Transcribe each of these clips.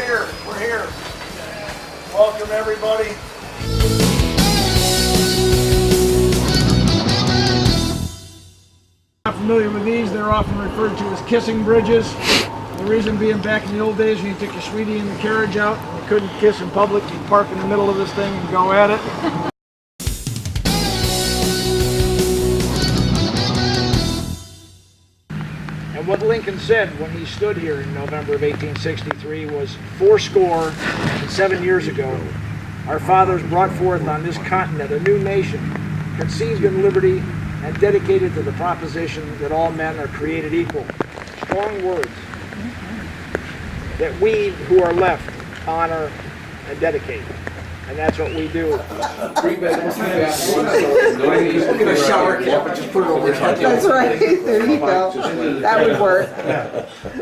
here. We're here. Welcome, everybody. Not familiar with these, they're often referred to as kissing bridges. The reason being, back in the old days, when you took your sweetie in the carriage out, and you couldn't kiss in public, you'd park in the middle of this thing and go at it. And what Lincoln said when he stood here in November of 1863 was, 7 years ago, our fathers brought forth on this continent a new nation, conceived in liberty and dedicated to the proposition that all men are created equal. Strong words that we who are left honor and dedicate. And that's what we do. Look at a shower cap and just put it over your head. That's right. There you go. That would work.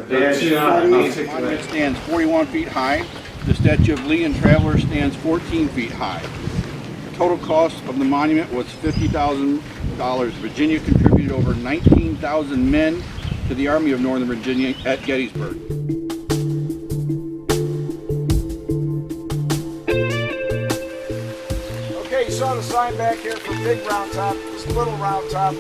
The monument stands 41 feet high. The Statue of Lee and Traveler stands 14 feet high. The total cost of the monument was $50,000. Virginia contributed over 19,000 men to the Army of Northern Virginia at Gettysburg. Okay, you saw the sign back here for Big Round Top. This is Little Round Top.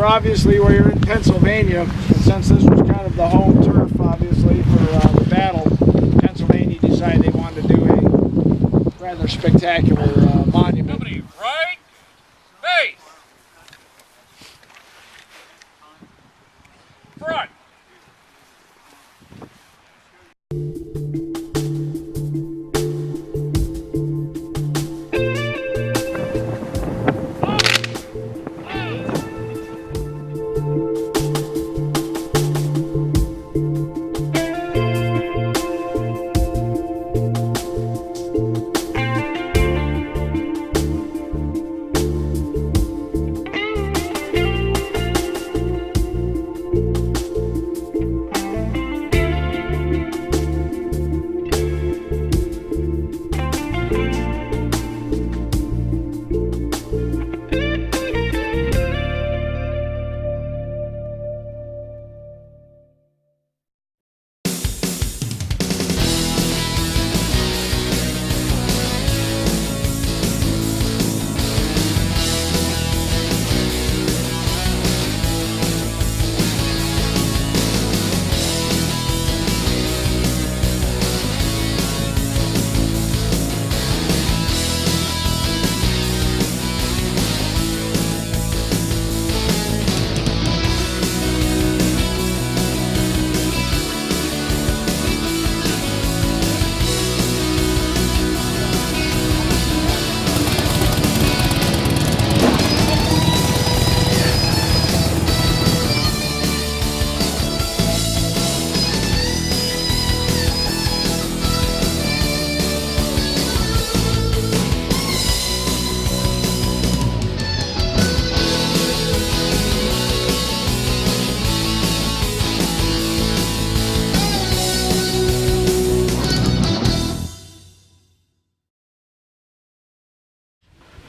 Obviously, we're in Pennsylvania, and since this was kind of the home turf, obviously, for the battle, Pennsylvania decided they wanted to do a rather spectacular monument. Somebody, right? Face! Front!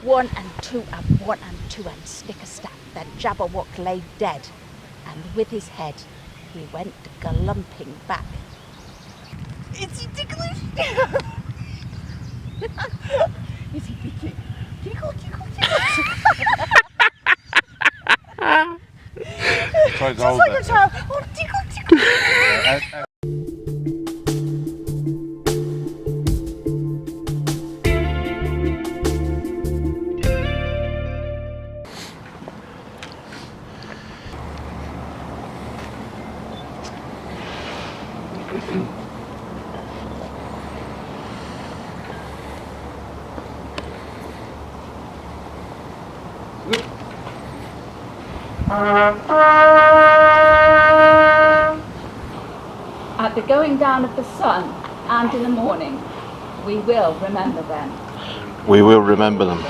One and two and snicker-snack, then Jabberwock lay dead, and with his head he went galumping back. Is he ticklish? Is he thinking, tickle, tickle, tickle? Just like a child, oh, tickle, tickle. At the going down of the sun and in the morning, we will remember them. We will remember them.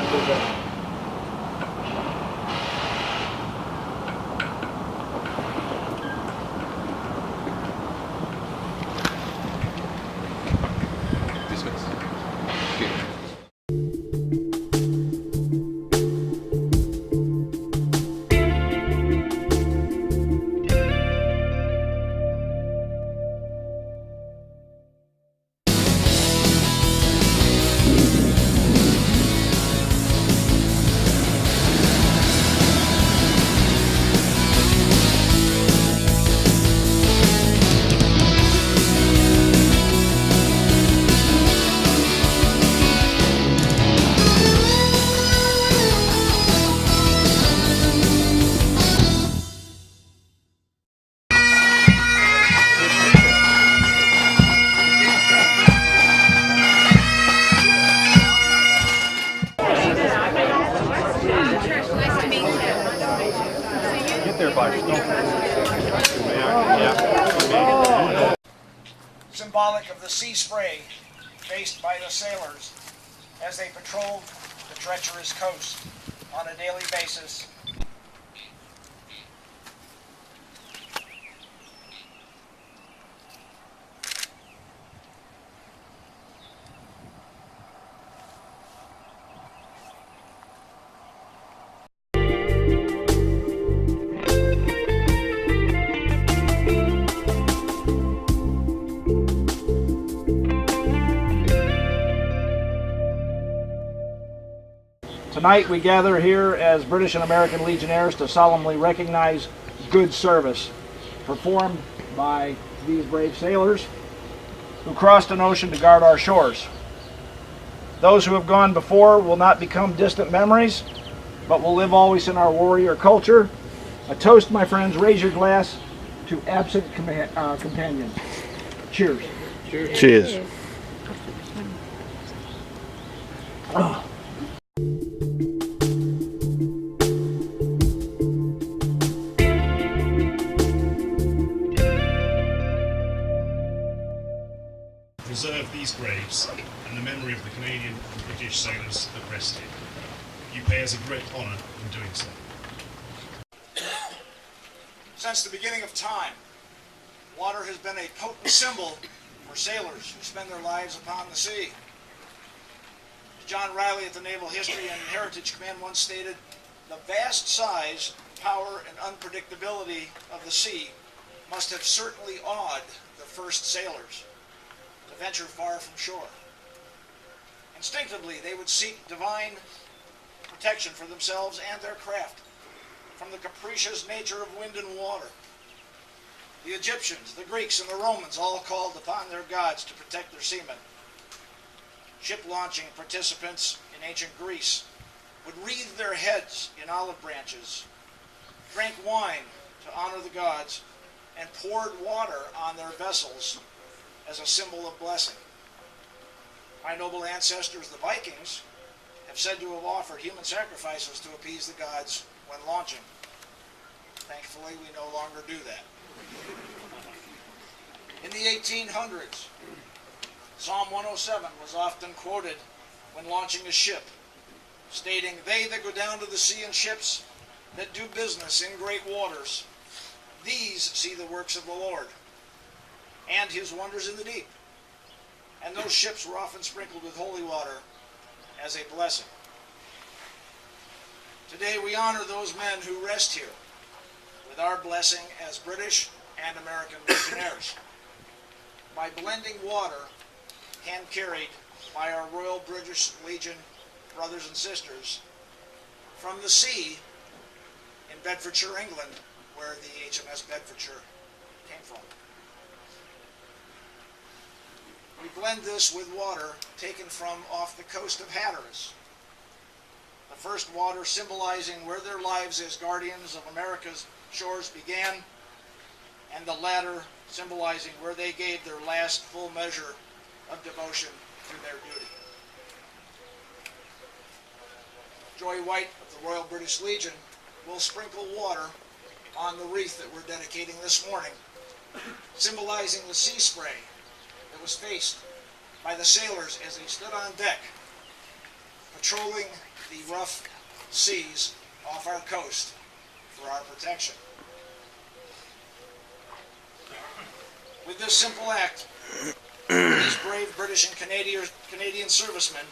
Symbolic of the sea spray faced by the sailors as they patrolled the treacherous coast on a daily basis. Tonight we gather here as British and American Legionnaires to solemnly recognize good service performed by these brave sailors who crossed an ocean to guard our shores. Those who have gone before will not become distant memories, but will live always in our warrior culture. A toast, my friends, raise your glass to absent companions. Cheers. Cheers. Cheers. Preserve these graves and the memory of the Canadian and British sailors that rested. You pay us a great honour in doing so. Since the beginning of time, water has been a potent symbol for sailors who spend their lives upon the sea. John Riley at the Naval History and Heritage Command once stated, "The vast size, power, and unpredictability of the sea must have certainly awed the first sailors to venture far from shore. Instinctively, they would seek divine protection for themselves and their craft from the capricious nature of wind and water. The Egyptians, the Greeks, and the Romans all called upon their gods to protect their seamen. Ship launching participants in ancient Greece would wreathe their heads in olive branches, drank wine to honor the gods, and poured water on their vessels as a symbol of blessing. My noble ancestors, the Vikings, have said to have offered human sacrifices to appease the gods when launching. Thankfully, we no longer do that. In the 1800s, Psalm 107 was often quoted when launching a ship, stating, "They that go down to the sea in ships, that do business in great waters, these see the works of the Lord, and his wonders in the deep." And those ships were often sprinkled with holy water as a blessing. Today we honor those men who rest here with our blessing as British and American Legionnaires by blending water hand-carried by our Royal British Legion brothers and sisters from the sea in Bedfordshire, England, where the HMS Bedfordshire came from. We blend this with water taken from off the coast of Hatteras, the first water symbolizing where their lives as guardians of America's shores began, and the latter symbolizing where they gave their last full measure of devotion to their duty. Joy White of the Royal British Legion will sprinkle water on the wreath that we're dedicating this morning, symbolizing the sea spray that was faced by the sailors as they stood on deck, patrolling the rough seas off our coast for our protection. With this simple act, these brave British and Canadian servicemen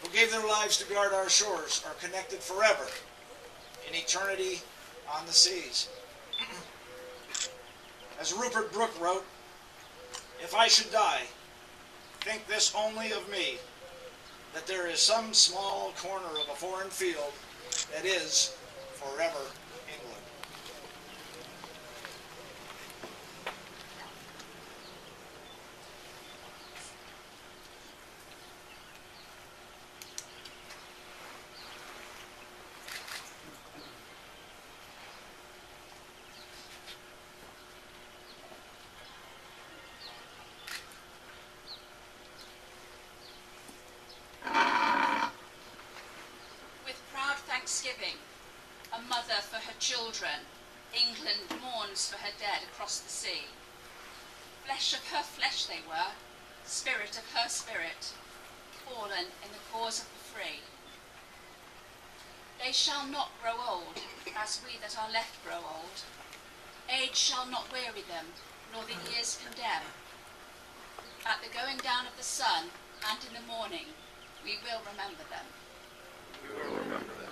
who gave their lives to guard our shores are connected forever in eternity on the seas. As Rupert Brooke wrote, "If I should die, think this only of me, that there is some small corner of a foreign field that is forever England." Thanksgiving, a mother for her children, England mourns for her dead across the sea. Flesh of her flesh they were, spirit of her spirit, fallen in the cause of the free. They shall not grow old, as we that are left grow old. Age shall not weary them, nor the years condemn. At the going down of the sun, and in the morning, we will remember them. We will remember them.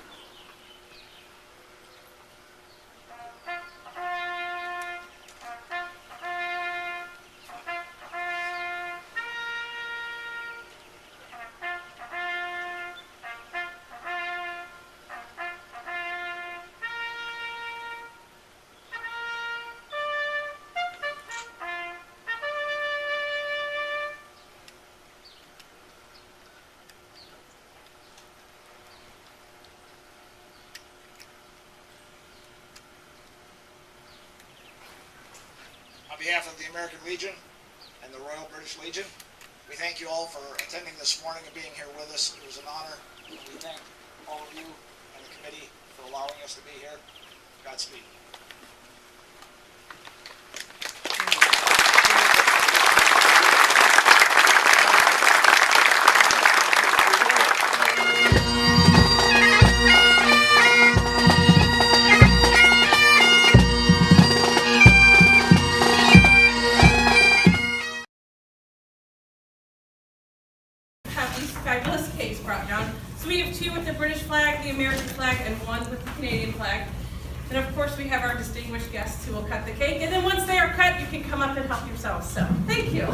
On behalf of the American Legion and the Royal British Legion, we thank you all for attending this morning and being here with us. It was an honor. We thank all of you and the committee for allowing us to be here. Godspeed. Fabulous cakes brought down. So we have two with the British flag, the American flag, and one with the Canadian flag. And of course we have our distinguished guests who will cut the cake. And then once they are cut, you can come up and help yourselves. So thank you.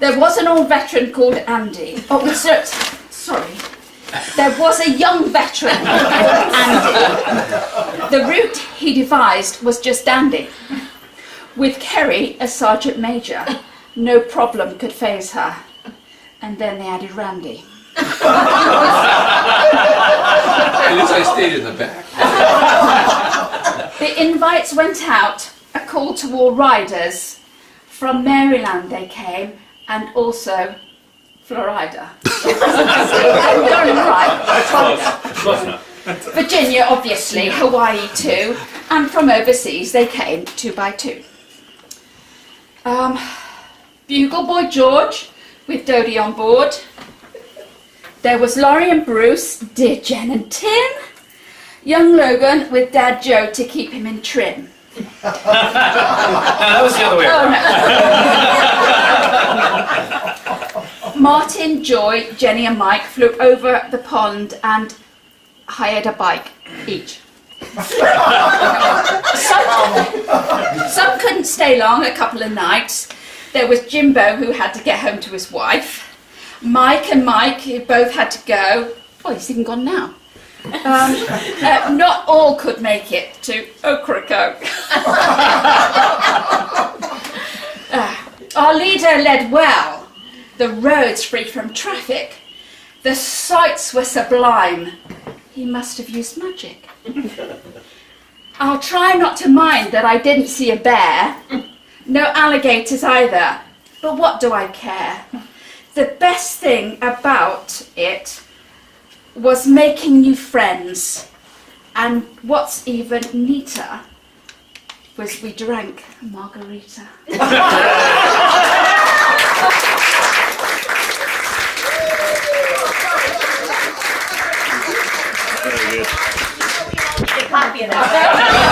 There was an old veteran called Andy. Oh, sorry. There was a young veteran called Andy. The route he devised was just dandy. With Kerry as Sergeant Major, no problem could faze her. And then they added Randy. At least I stayed in the back. The invites went out, a call to all riders. From Maryland they came, and also Florida. I'm going right. Virginia, obviously, Hawaii too, and from overseas they came 2 by 2. Bugle Boy George with Dodie on board. There was Laurie and Bruce, dear Jen and Tim. Young Logan with Dad Joe to keep him in trim. That was the other way around. Martin, Joy, Jenny and Mike flew over the pond and hired a bike each. Some couldn't stay long, a couple of nights. There was Jimbo who had to get home to his wife. Mike and Mike who both had to go. Oh, he's even gone now. Not all could make it to Ocracoke. Our leader led well. The roads free from traffic. The sights were sublime. He must have used magic. I'll try not to mind that I didn't see a bear. No alligators either. But what do I care? The best thing about it was making new friends. And what's even neater was we drank margarita. Very good. Copy of that.